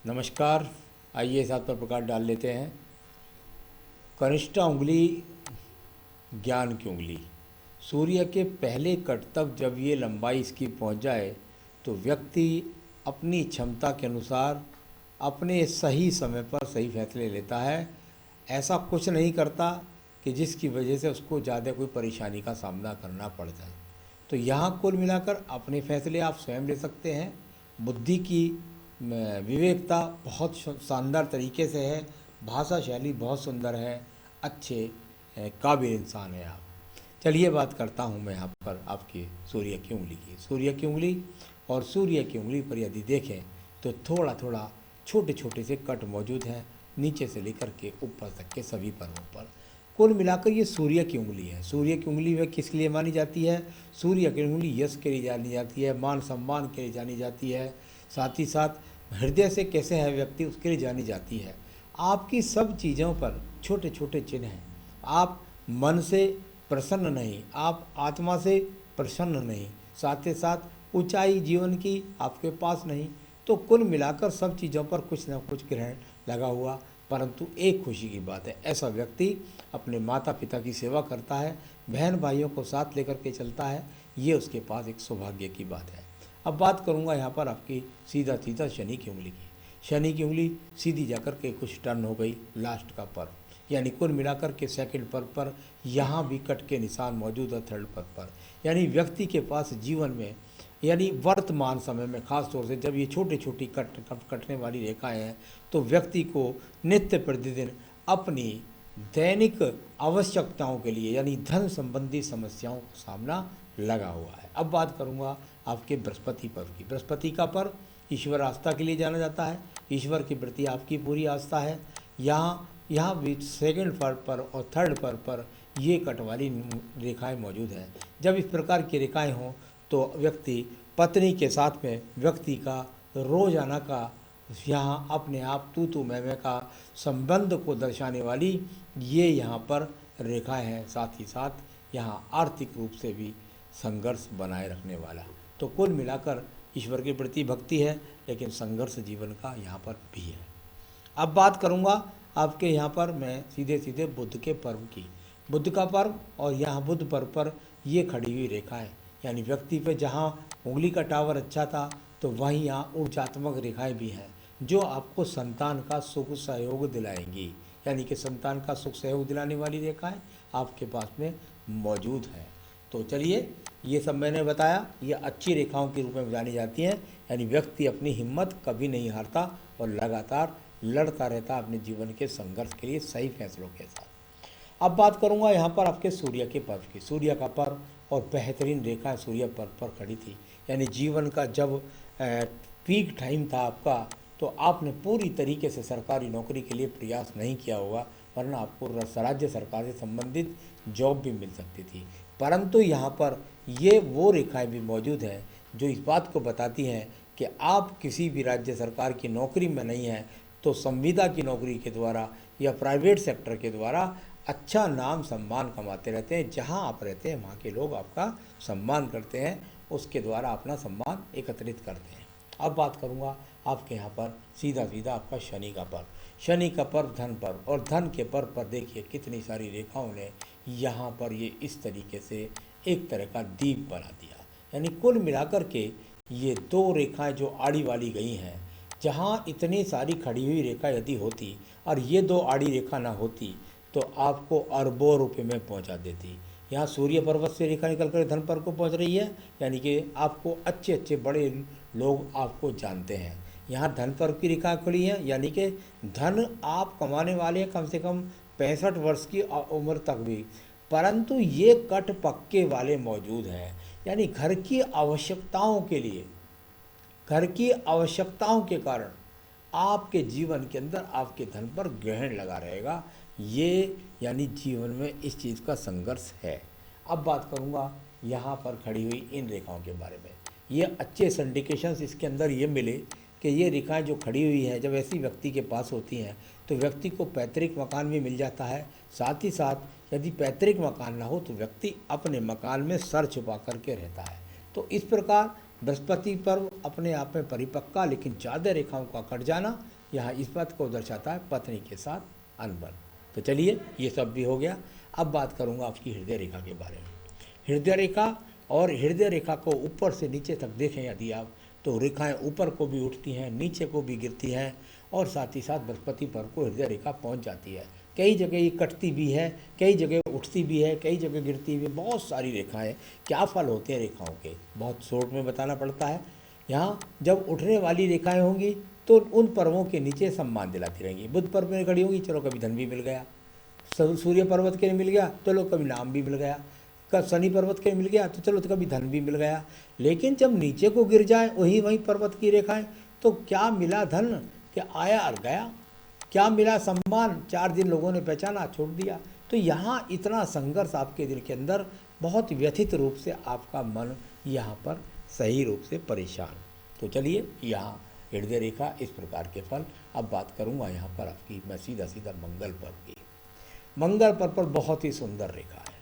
नमस्कार। आइए इस बात पर प्रकाश डाल लेते हैं। कनिष्ठा उंगली ज्ञान की उंगली। सूर्य के पहले कट तक जब ये लंबाई इसकी पहुंच जाए तो व्यक्ति अपनी क्षमता के अनुसार अपने सही समय पर सही फैसले लेता है। ऐसा कुछ नहीं करता कि जिसकी वजह से उसको ज़्यादा कोई परेशानी का सामना करना पड़ जाए। तो यहाँ कुल मिलाकर अपने फैसले आप स्वयं ले सकते हैं। बुद्धि की विवेकता बहुत शानदार तरीके से है। भाषा शैली बहुत सुंदर है। अच्छे काबिल इंसान है आप। चलिए बात करता हूँ मैं यहाँ पर आपकी सूर्य की उंगली की। सूर्य की उंगली और सूर्य की उंगली पर यदि देखें तो थोड़ा थोड़ा छोटे छोटे से कट मौजूद हैं, नीचे से लेकर के ऊपर तक के सभी पर्वों पर। कुल मिलाकर ये सूर्य की उंगली है। सूर्य की उंगली वह किस लिए मानी जाती है? सूर्य की उंगली यश के लिए जानी जाती है, मान सम्मान के लिए जानी जाती है, साथ ही साथ हृदय से कैसे है व्यक्ति उसके लिए जानी जाती है। आपकी सब चीज़ों पर छोटे छोटे चिन्ह हैं। आप मन से प्रसन्न नहीं, आप आत्मा से प्रसन्न नहीं, साथ ही साथ ऊंचाई जीवन की आपके पास नहीं। तो कुल मिलाकर सब चीज़ों पर कुछ न कुछ ग्रहण लगा हुआ। परंतु एक खुशी की बात है, ऐसा व्यक्ति अपने माता पिता की सेवा करता है, बहन भाइयों को साथ लेकर के चलता है, ये उसके पास एक सौभाग्य की बात है। अब बात करूंगा यहाँ पर आपकी सीधा सीधा शनि की उंगली की। शनि की उंगली सीधी जाकर के कुछ टर्न हो गई लास्ट का पर्व, यानी कुल मिलाकर के सेकंड पर्व पर यहाँ भी कट के निशान मौजूद है थर्ड पर्व पर। यानी व्यक्ति के पास जीवन में यानी वर्तमान समय में खास तौर से जब ये छोटी छोटी कटने वाली रेखाएं हैं तो व्यक्ति को नित्य प्रतिदिन अपनी दैनिक आवश्यकताओं के लिए यानी धन संबंधी समस्याओं का सामना लगा हुआ है। अब बात करूंगा आपके बृहस्पति पर्व की। बृहस्पति का पर्व ईश्वर आस्था के लिए जाना जाता है। ईश्वर के प्रति आपकी पूरी आस्था है। यहाँ भी सेकंड पर्व पर और थर्ड पर्व पर ये कट वाली रेखाएँ मौजूद हैं। जब इस प्रकार की रेखाएँ हों तो व्यक्ति पत्नी के साथ में व्यक्ति का रोजाना का यहाँ अपने आप तू मैं का संबंध को दर्शाने वाली ये यहाँ पर रेखाएं हैं। साथ ही साथ यहाँ आर्थिक रूप से भी संघर्ष बनाए रखने वाला। तो कुल मिलाकर ईश्वर के प्रति भक्ति है, लेकिन संघर्ष जीवन का यहाँ पर भी है। अब बात करूँगा आपके यहाँ पर मैं सीधे सीधे बुध के पर्व की। बुध का पर्व और यहाँ बुध पर्व पर ये खड़ी हुई रेखा है, यानी व्यक्ति पे जहाँ उंगली का टावर अच्छा था तो वहीं यहाँ ऊर्जात्मक रेखाएं भी हैं जो आपको संतान का सुख सहयोग दिलाएंगी। यानी कि संतान का सुख सहयोग दिलाने वाली रेखाएं आपके पास में मौजूद हैं। तो चलिए, ये सब मैंने बताया, ये अच्छी रेखाओं के रूप में जानी जाती हैं। यानी व्यक्ति अपनी हिम्मत कभी नहीं हारता और लगातार लड़ता रहता अपने जीवन के संघर्ष के लिए सही फैसलों के साथ। अब बात करूंगा यहाँ पर आपके सूर्य के पर्व की। सूर्य का पर्व और बेहतरीन रेखा सूर्य पर्व पर खड़ी थी। यानी जीवन का जब पीक टाइम था आपका, तो आपने पूरी तरीके से सरकारी नौकरी के लिए प्रयास नहीं किया होगा, वरना आपको राज्य सरकार से संबंधित जॉब भी मिल सकती थी। परंतु यहाँ पर ये वो रेखाएं भी मौजूद हैं जो इस बात को बताती हैं कि आप किसी भी राज्य सरकार की नौकरी में नहीं हैं तो संविदा की नौकरी के द्वारा या प्राइवेट सेक्टर के द्वारा अच्छा नाम सम्मान कमाते रहते हैं। जहां आप रहते हैं वहाँ के लोग आपका सम्मान करते हैं, उसके द्वारा अपना सम्मान एकत्रित करते हैं। अब बात करूँगा आपके यहाँ पर सीधा सीधा आपका शनि का पर्व। शनि का पर्व धन पर्व, और धन के पर्व पर देखिए कितनी सारी रेखाओं ने यहाँ पर ये इस तरीके से एक तरह का दीप बना दिया। यानी कुल मिलाकर के ये दो रेखाएं जो आड़ी वाली गई हैं, जहाँ इतनी सारी खड़ी हुई रेखा यदि होती और ये दो आड़ी रेखा ना होती तो आपको अरबों रुपए में पहुंचा देती। यहाँ सूर्य पर्वत से रेखा निकल कर धन पर को पहुंच रही है, यानी कि आपको अच्छे अच्छे बड़े लोग आपको जानते हैं। यहाँ धन पर्व की रेखा खड़ी है, यानी कि धन आप कमाने वाले हैं कम से कम 65 वर्ष की उम्र तक भी। परंतु ये कट पक्के वाले मौजूद हैं, यानी घर की आवश्यकताओं के लिए, घर की आवश्यकताओं के कारण आपके जीवन के अंदर आपके धन पर ग्रहण लगा रहेगा। ये यानी जीवन में इस चीज़ का संघर्ष है। अब बात करूँगा यहाँ पर खड़ी हुई इन रेखाओं के बारे में। ये अच्छे सिंडिकेशंस इसके अंदर ये मिले कि ये रेखाएं जो खड़ी हुई हैं जब ऐसी व्यक्ति के पास होती हैं तो व्यक्ति को पैतृक मकान भी मिल जाता है। साथ ही साथ यदि पैतृक मकान ना हो तो व्यक्ति अपने मकान में सर छुपा करके रहता है। तो इस प्रकार बृहस्पति पर्व अपने आप में परिपक्का लेकिन ज़्यादा रेखाओं का कट जाना यहाँ इस बात को दर्शाता है पत्नी के साथ अनबन। तो चलिए ये सब भी हो गया। अब बात करूँगा आपकी हृदय रेखा के बारे में। हृदय रेखा और हृदय रेखा को ऊपर से नीचे तक देखें यदि आप, तो रेखाएं ऊपर को भी उठती हैं, नीचे को भी गिरती हैं और साथ ही साथ बृहस्पति पर्व को हृदय रेखा पहुंच जाती है। कई जगह ये कटती भी है, कई जगह उठती भी है, कई जगह गिरती भी है। बहुत सारी रेखाएं, क्या फल होते हैं रेखाओं के, बहुत शॉर्ट में बताना पड़ता है। यहाँ जब उठने वाली रेखाएं होंगी तो उन पर्वों के नीचे सम्मान दिलाती रहेंगी। बुध पर्व में खड़ी होंगी, चलो कभी धन भी मिल गया। सूर्य पर्वत के मिल गया, चलो कभी नाम भी मिल गया। शनि पर्वत के मिल गया तो चलो तो कभी धन भी मिल गया। लेकिन जब नीचे को गिर जाए वही पर्वत की रेखाएं, तो क्या मिला धन, क्या आया और गया, क्या मिला सम्मान, 4 दिन लोगों ने पहचाना छोड़ दिया। तो यहाँ इतना संघर्ष आपके दिल के अंदर, बहुत व्यथित रूप से आपका मन यहाँ पर सही रूप से परेशान। तो चलिए यहाँ हृदय रेखा इस प्रकार के फल। अब बात करूँगा यहाँ पर आपकी मैं सीधा मंगल पर्व की। मंगल पर्व पर बहुत ही सुंदर रेखा है।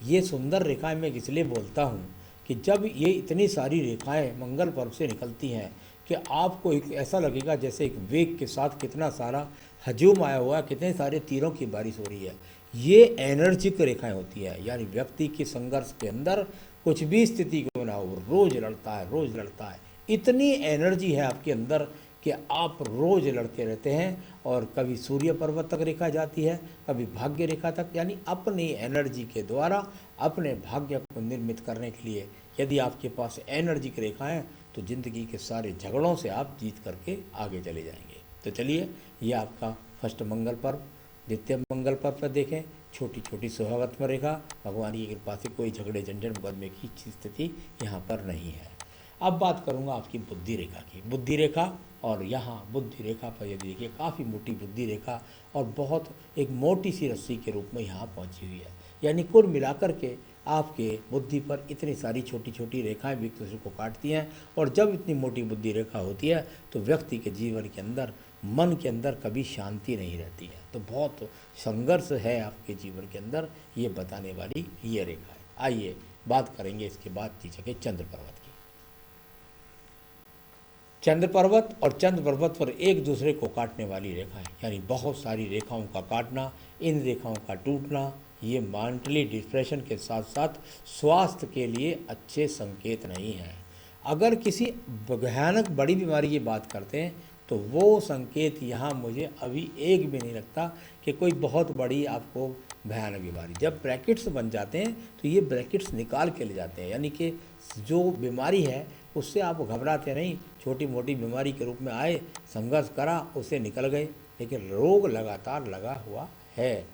ये सुंदर रेखाएं मैं इसलिए बोलता हूँ कि जब ये इतनी सारी रेखाएं मंगल पर्व से निकलती हैं कि आपको एक ऐसा लगेगा जैसे एक वेग के साथ कितना सारा हजूम आया हुआ है, कितने सारे तीरों की बारिश हो रही है। ये एनर्जिक रेखाएं होती है, यानी व्यक्ति के संघर्ष के अंदर कुछ भी स्थिति क्यों ना हो, रोज लड़ता है, रोज लड़ता है। इतनी एनर्जी है आपके अंदर कि आप रोज लड़ते रहते हैं। और कभी सूर्य पर्वत तक रेखा जाती है, कभी भाग्य रेखा तक, यानी अपनी एनर्जी के द्वारा अपने भाग्य को निर्मित करने के लिए यदि आपके पास एनर्जी की रेखा है तो ज़िंदगी के सारे झगड़ों से आप जीत करके आगे चले जाएंगे। तो चलिए ये आपका फर्स्ट मंगल पर्व। द्वितीय मंगल पर्व पर देखें, छोटी छोटी सुहागत्म रेखा, भगवान की कृपा से कोई झगड़े झंझट मुकदमे की स्थिति यहाँ पर नहीं है। अब बात करूँगा आपकी बुद्धि रेखा की। बुद्धि रेखा, और यहाँ बुद्धि रेखा पर यदि देखिए काफ़ी मोटी बुद्धि रेखा और बहुत एक मोटी सी रस्सी के रूप में यहाँ पहुँची हुई है। यानी कुल मिलाकर के आपके बुद्धि पर इतनी सारी छोटी छोटी रेखाएं भी एक दूसरे को काटती हैं। और जब इतनी मोटी बुद्धि रेखा होती है तो व्यक्ति के जीवन के अंदर, मन के अंदर कभी शांति नहीं रहती है। तो बहुत संघर्ष है आपके जीवन के अंदर, ये बताने वाली ये रेखा है। आइए बात करेंगे इसके बाद तीसरे के चंद्र पर्वत की। चंद्र पर्वत और चंद्र पर्वत पर एक दूसरे को काटने वाली रेखा है, यानी बहुत सारी रेखाओं का काटना, इन रेखाओं का टूटना, ये मेंटली डिप्रेशन के साथ साथ स्वास्थ्य के लिए अच्छे संकेत नहीं हैं। अगर किसी भयानक बड़ी बीमारी की बात करते हैं तो वो संकेत यहाँ मुझे अभी एक भी नहीं लगता कि कोई बहुत बड़ी आपको भयानक बीमारी। जब ब्रैकेट्स बन जाते हैं तो ये ब्रैकेट्स निकाल के ले जाते हैं, यानी कि जो बीमारी है उससे आप घबराते नहीं। छोटी मोटी बीमारी के रूप में आए, संघर्ष करा, उससे निकल गए, लेकिन रोग लगातार लगा हुआ है।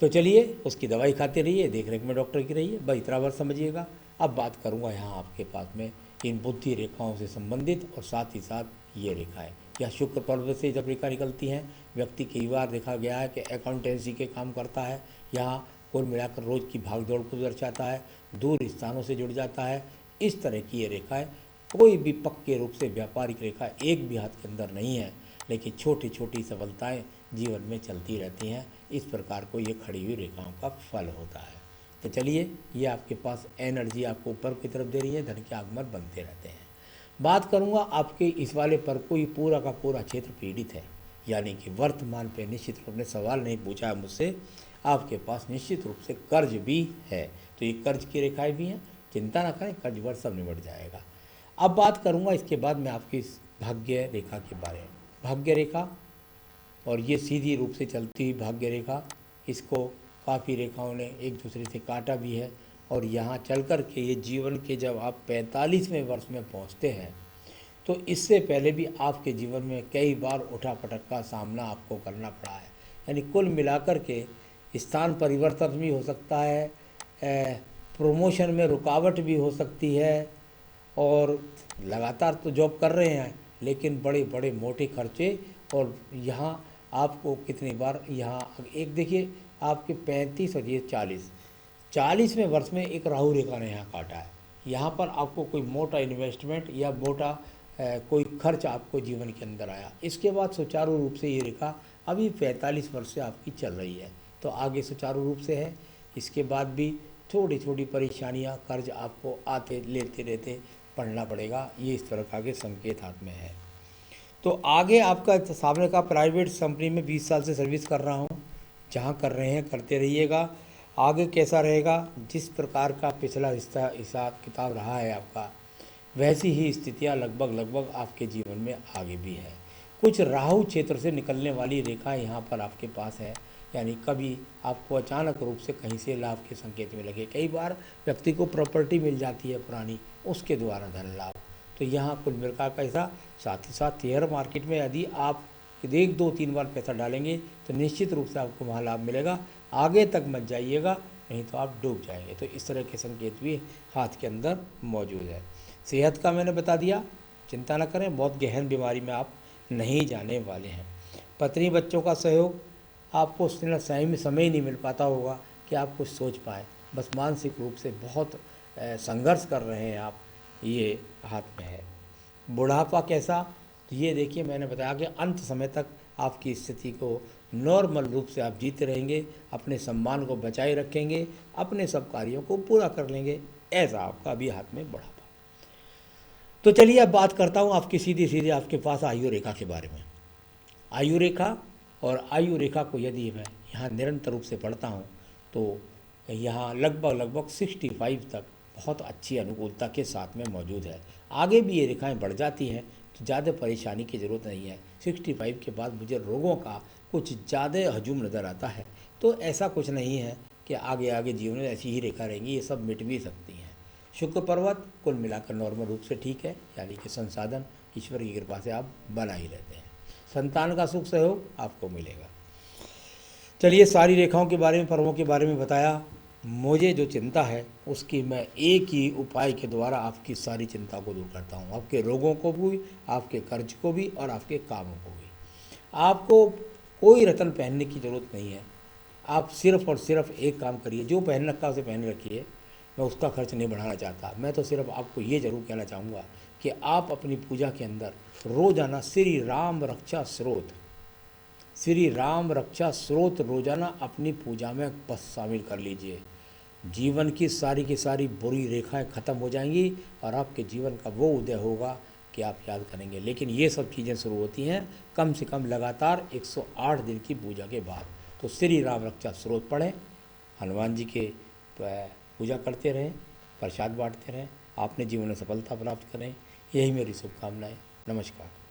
तो चलिए उसकी दवाई खाते रहिए, देख रेख में डॉक्टर की रहिए, बस इतना बार समझिएगा। अब बात करूँगा यहाँ आपके पास में इन बुद्धि रेखाओं से संबंधित और साथ ही साथ ये रेखा है। यह शुक्र पर्व से जब रेखा निकलती हैं, व्यक्ति कई बार देखा गया है कि अकाउंटेंसी के काम करता है, यहाँ कुल मिलाकर रोज़ की भागदौड़ को दर्शाता है, दूर स्थानों से जुड़ जाता है। इस तरह की ये रेखा है। कोई भी पक्के रूप से व्यापारिक रेखा एक भी हाथ के अंदर नहीं है, लेकिन छोटी छोटी सफलताएं जीवन में चलती रहती हैं। इस प्रकार को ये खड़ी हुई रेखाओं का फल होता है। तो चलिए ये आपके पास एनर्जी आपको ऊपर की तरफ दे रही है, धन के आगमन बनते रहते हैं। बात करूँगा आपके इस वाले पर कोई पूरा का पूरा क्षेत्र पीड़ित है, यानी कि वर्तमान पे निश्चित रूप से सवाल नहीं पूछा है मुझसे, आपके पास निश्चित रूप से कर्ज भी है। तो ये कर्ज की रेखाएँ भी हैं, चिंता ना करें, कर्ज वर्ष सब निबट जाएगा। अब बात करूँगा इसके बाद मैं आपकी इस भाग्य रेखा के बारे में। भाग्य रेखा, और ये सीधी रूप से चलती हुई भाग्य रेखा, इसको काफ़ी रेखाओं ने एक दूसरे से काटा भी है। और यहाँ चल कर के ये जीवन के जब आप 45वें वर्ष में पहुँचते हैं तो इससे पहले भी आपके जीवन में कई बार उठापटक का सामना आपको करना पड़ा है। यानी कुल मिलाकर के स्थान परिवर्तन भी हो सकता है, प्रमोशन में रुकावट भी हो सकती है, और लगातार तो जॉब कर रहे हैं लेकिन बड़े बड़े मोटे खर्चे। और यहाँ आपको कितनी बार यहाँ एक देखिए आपके 35 और ये 40वें वर्ष में एक राहु रेखा ने यहाँ काटा है। यहाँ पर आपको कोई मोटा इन्वेस्टमेंट या मोटा कोई खर्च आपको जीवन के अंदर आया। इसके बाद सुचारू रूप से ये रेखा अभी 45 वर्ष से आपकी चल रही है, तो आगे सुचारू रूप से है। इसके बाद भी थोड़ी थोड़ी परेशानियाँ, कर्ज आपको आते लेते रहते पढ़ना पड़ेगा। ये इस तरह के संकेत हाथ में है। तो आगे आपका सामने का प्राइवेट कंपनी में 20 साल से सर्विस कर रहा हूँ, जहाँ कर रहे हैं करते रहिएगा। आगे कैसा रहेगा, जिस प्रकार का पिछला हिसाब किताब रहा है आपका, वैसी ही स्थितियाँ लगभग आपके जीवन में आगे भी है। कुछ राहु क्षेत्र से निकलने वाली रेखा यहाँ पर आपके पास है, यानी कभी आपको अचानक रूप से कहीं से लाभ के संकेत में लगे। कई बार व्यक्ति को प्रॉपर्टी मिल जाती है पुरानी, उसके द्वारा धन लाभ। तो यहाँ कुल मिलकर का ऐसा। साथ ही साथ शेयर मार्केट में यदि आप 1-2-3 बार पैसा डालेंगे तो निश्चित रूप से आपको वहाँ लाभ मिलेगा। आगे तक मत जाइएगा, नहीं तो आप डूब जाएंगे। तो इस तरह के संकेत भी हाथ के अंदर मौजूद है। सेहत का मैंने बता दिया, चिंता न करें, बहुत गहन बीमारी में आप नहीं जाने वाले हैं। पत्नी बच्चों का सहयोग, आपको सही में समय ही नहीं मिल पाता होगा कि आप कुछ सोच पाएँ, बस मानसिक रूप से बहुत संघर्ष कर रहे हैं आप, ये हाथ में है। बुढ़ापा कैसा, तो ये देखिए मैंने बताया कि अंत समय तक आपकी स्थिति को नॉर्मल रूप से आप जीते रहेंगे, अपने सम्मान को बचाए रखेंगे, अपने सब कार्यों को पूरा कर लेंगे, ऐसा आपका अभी हाथ में बुढ़ापा। तो चलिए अब बात करता हूँ आपकी सीधी सीधी आपके पास आयु रेखा के बारे में। आयु रेखा, और आयु रेखा को यदि मैं यहाँ निरंतर रूप से पढ़ता हूँ तो यहाँ लगभग 65 तक बहुत अच्छी अनुकूलता के साथ में मौजूद है। आगे भी ये रेखाएं बढ़ जाती हैं तो ज़्यादा परेशानी की ज़रूरत नहीं है। 65 के बाद मुझे रोगों का कुछ ज़्यादा हजूम नज़र आता है, तो ऐसा कुछ नहीं है कि आगे जीवन में ऐसी ही रेखा रहेंगी, ये सब मिट भी सकती हैं। शुक्र पर्वत कुल मिलाकर नॉर्मल रूप से ठीक है, यानी कि संसाधन ईश्वर की कृपा से आप बना ही रहते हैं। संतान का सुख सहयोग आपको मिलेगा। चलिए सारी रेखाओं के बारे में, पर्वों के बारे में बताया। मुझे जो चिंता है उसकी मैं एक ही उपाय के द्वारा आपकी सारी चिंता को दूर करता हूँ, आपके रोगों को भी, आपके कर्ज को भी और आपके कामों को भी। आपको कोई रत्न पहनने की ज़रूरत नहीं है, आप सिर्फ और सिर्फ एक काम करिए, जो पहन रखा उसे पहन रखिए। मैं उसका खर्च नहीं बढ़ाना चाहता, मैं तो सिर्फ आपको ये ज़रूर कहना चाहूँगा कि आप अपनी पूजा के अंदर रोज़ाना श्री राम रक्षा स्रोत, श्री राम रक्षा स्रोत रोज़ाना अपनी पूजा में बस शामिल कर लीजिए। जीवन की सारी बुरी रेखाएं ख़त्म हो जाएंगी और आपके जीवन का वो उदय होगा कि आप याद करेंगे। लेकिन ये सब चीज़ें शुरू होती हैं कम से कम लगातार 108 दिन की पूजा के बाद। तो श्री राम रक्षा स्रोत पढ़ें, हनुमान जी के पूजा करते रहें, प्रसाद बांटते रहें, आपने जीवन में सफलता प्राप्त करें। यही मेरी शुभकामनाएं। नमस्कार।